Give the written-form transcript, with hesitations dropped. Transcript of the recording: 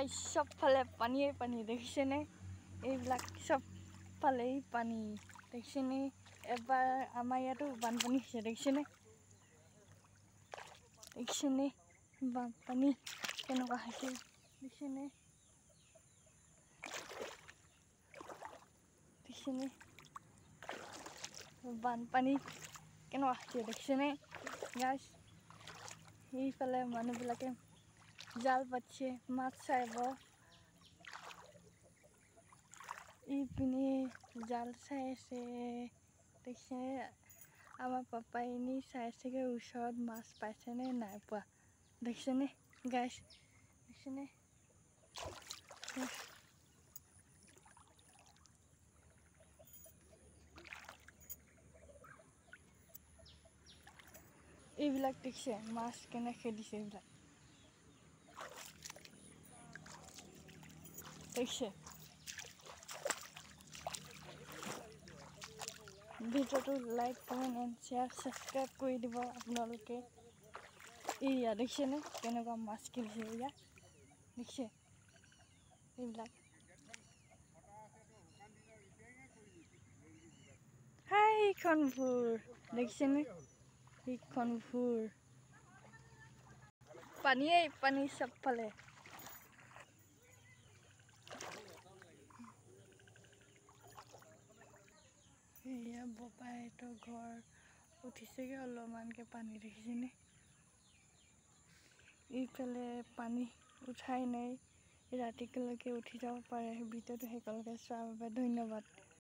Guys সবফালে পানীয়ে পানী দেখিছেনে এইবিলাক সবফালেই পানী দেখিছেনে এবাৰ আমাৰ ইয়াতো বানপানী হৈছে দেখিছেনে বানপানী কেনেকুৱা হৈছে দেখিছেনে বানপানী কেনেকুৱা হৈছে দেখিছেনে গাইজ এইফালে মানুহবিলাকে জাল পাতিছে মাছ চাইব ইপিনে জাল চাই আছে দেখিছে আমাৰ পাপাই এনে চাই আছেগে ওচৰত মাছ পাইছেনে নাই পোৱা দেখিছেনে গাইজ দেখিছেনে এইবিলাক দেখিছে মাছ কেনে খেলিছে এইবিলাক দেখিছে ভিডিওটো like comment and share subscribe কৰি দিব আপোনালোকে এয়া দেখিছেনে কেনেকুৱা মাছ খেলিছে এয়া দেখিছে এইবিলাক হাই এইখন ভোৰ দেখিছেনে এইখন ভোৰ পানীয়েই পানী চবফালে এয়া বপাইহঁতৰ ঘৰ উঠিছেগৈ অলপমানকৈ পানী দেখিছেনে এইফালে পানী উঠাই নাই ৰাতিলৈকে উঠি যাব পাৰে ভিডিঅ'টো শেষলৈকে চোৱাৰ বাবে ধন্যবাদ।